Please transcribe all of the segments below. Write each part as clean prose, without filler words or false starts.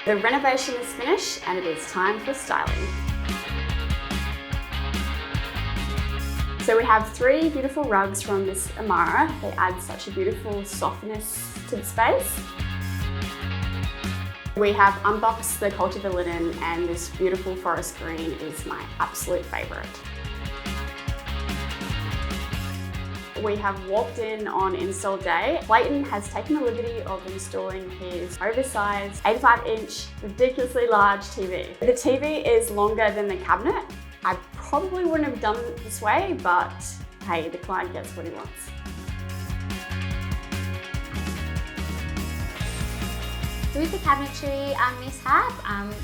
The renovation is finished and it is time for styling. So we have 3 beautiful rugs from Miss Amara. They add such a beautiful softness to the space. We have unboxed the cultivar linen, and this beautiful forest green is my absolute favourite. We have walked in on install day. Clayton has taken the liberty of installing his oversized 85-inch, ridiculously large TV. The TV is longer than the cabinet. I probably wouldn't have done it this way, but hey, the client gets what he wants. With the cabinetry mishap,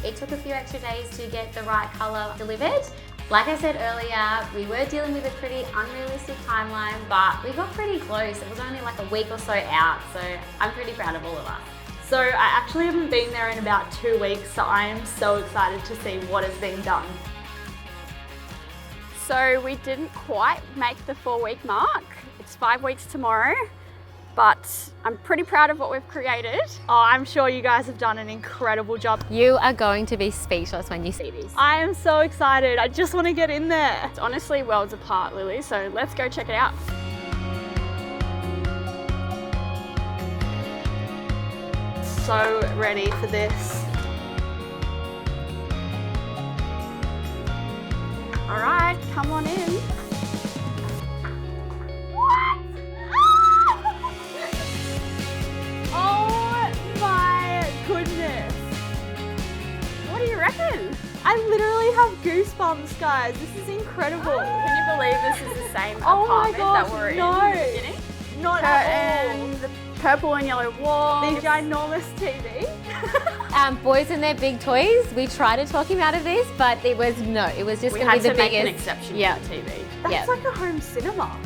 it took a few extra days to get the right colour delivered. Like I said earlier, we were dealing with a pretty unrealistic timeline, but we got pretty close. It was only like a week or so out, so I'm pretty proud of all of us. So I actually haven't been there in about 2 weeks, so I am so excited to see what has been done. So we didn't quite make the 4-week mark. It's 5 weeks tomorrow, but I'm pretty proud of what we've created. Oh, I'm sure you guys have done an incredible job. You are going to be speechless when you see these. I am so excited. I just want to get in there. It's honestly worlds apart, Lily, so let's go check it out. So ready for this. All right, come on in. What? Oh my goodness. What do you reckon? I literally have goosebumps, guys. This is incredible. Can you believe this is the same Oh my apartment gosh, that we're in no. the beginning? Not at all. And the purple and yellow walls. The ginormous TV. Boys and their big toys, we tried to talk him out of this, but it was just We going to had be the to make biggest. an exception Yeah. for the TV. That's Yeah. like a home cinema.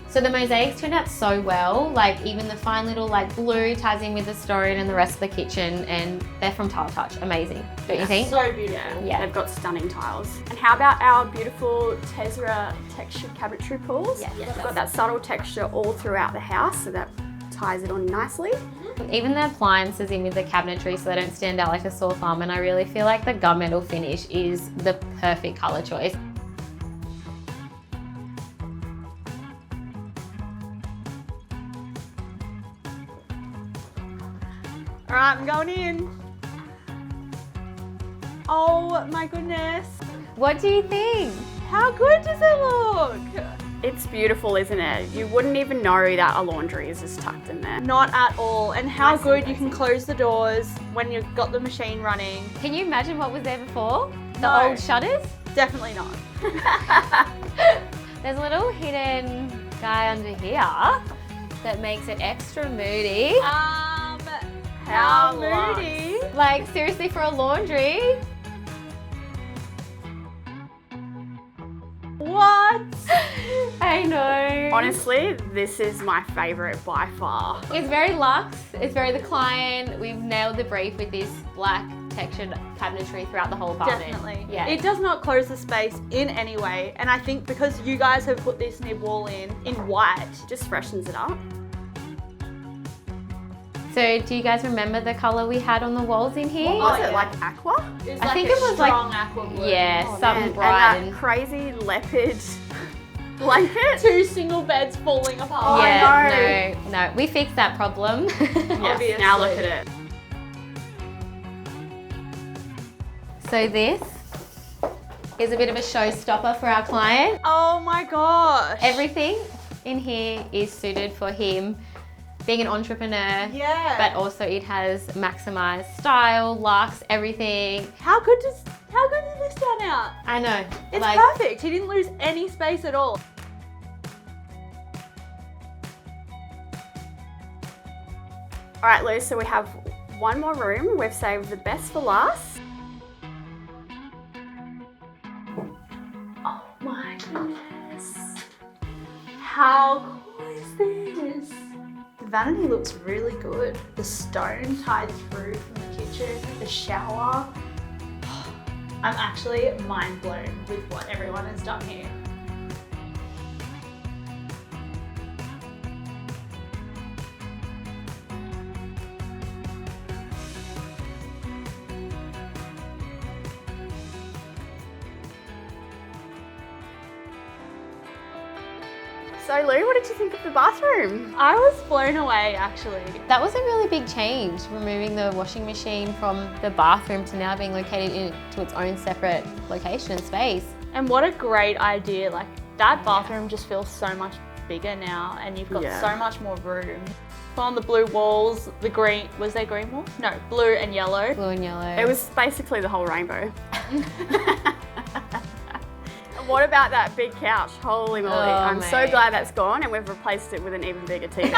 So the mosaics turned out so well, like even the fine little like blue ties in with the stone and the rest of the kitchen, and they're from Tile Touch. Amazing, don't you think? So beautiful. Yeah. They've got stunning tiles. And how about our beautiful Tessera textured cabinetry pools? Yes. We've got that subtle texture all throughout the house, so that ties it on nicely. Even the appliances in with the cabinetry so they don't stand out like a sore thumb, and I really feel like the gunmetal finish is the perfect colour choice. All right, I'm going in. Oh my goodness. What do you think? How good does it look? It's beautiful, isn't it? You wouldn't even know that a laundry is just tucked in there. Not at all. And how Nice and good you can cozy. close the doors when you've got the machine running. Can you imagine what was there before? The No. old shutters? Definitely not. There's a little hidden guy under here that makes it extra moody. How luxe. moody. Like seriously, for a laundry. What? I know. Honestly, this is my favourite by far. It's very luxe. It's very the client. We've nailed the brief with this black textured cabinetry throughout the whole apartment. Definitely. Yeah. It does not close the space in any way. And I think because you guys have put this nib wall in white. Just freshens it up. So do you guys remember the colour we had on the walls in here? What was yeah. it, like aqua? It's I think it was like- aqua blue. Yeah, Oh, something man. bright. And that crazy leopard blanket. 2 single beds falling apart. Yeah, no. We fixed that problem. Yes, now look at it. So this is a bit of a showstopper for our client. Oh my gosh. Everything in here is suited for him being an entrepreneur, Yeah. but also it has maximized style, luxe, everything. How good did this turn out? I know. It's like, perfect. He didn't lose any space at all. All right, Lou, so we have one more room. We've saved the best for last. Oh my goodness. How cool is this? The vanity looks really good. The stone tied through from the kitchen, the shower. I'm actually mind blown with what everyone has done here. So Lou, what did you think of the bathroom? I was blown away actually. That was a really big change, removing the washing machine from the bathroom to now being located into its own separate location and space. And what a great idea. Like that bathroom just feels so much bigger now and you've got so much more room. On the blue walls, the green, was there green walls? No, blue and yellow. Blue and yellow. It was basically the whole rainbow. What about that big couch? Holy moly. I'm so glad that's gone and we've replaced it with an even bigger TV.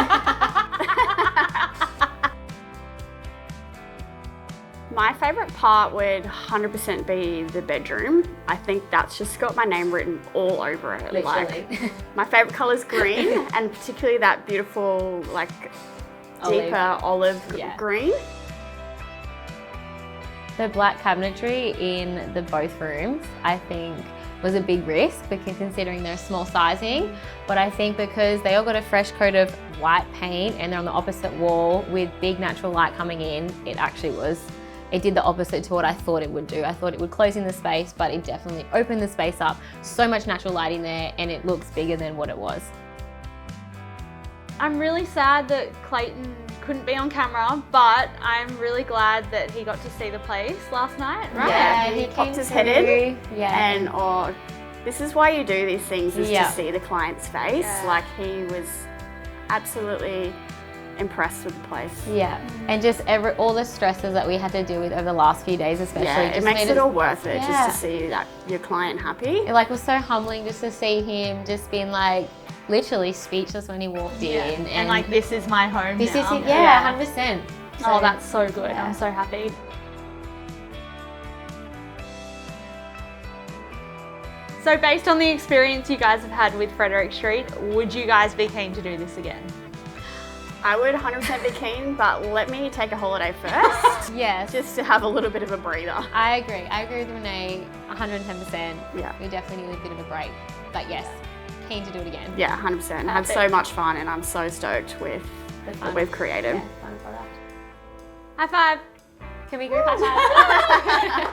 My favourite part would 100% be the bedroom. I think that's just got my name written all over it. Literally. Like, my favourite colour is green and particularly that beautiful, like, deeper olive green. The black cabinetry in the both rooms, I think, was a big risk because considering their small sizing, but I think because they all got a fresh coat of white paint and they're on the opposite wall with big natural light coming in, it did the opposite to what I thought it would do. I thought it would close in the space, but it definitely opened the space up. So much natural light in there and it looks bigger than what it was. I'm really sad that Clayton couldn't be on camera, but I'm really glad that he got to see the place last night, right? Yeah, he popped his head in. Yeah. And this is why you do these things, is to see the client's face. Yeah. Like he was absolutely impressed with the place. Yeah, and just all the stresses that we had to deal with over the last few days especially. Yeah, it makes it all worth it Yeah. just to see that your client happy. It was so humbling just to see him just being like literally speechless when he walked in. And like, this is my home this now. is it, yeah, 100%. Oh, that's so good. I'm so happy. So based on the experience you guys have had with Frederick Street, would you guys be keen to do this again? I would 100% be keen, but let me take a holiday first. Yes. Just to have a little bit of a breather. I agree with Renee 110%. Yeah. We definitely need a bit of a break. But yes, keen to do it again. Yeah, 100%. I had so much fun and I'm so stoked with what we've created. Yeah, fun product. High five. Can we go high five?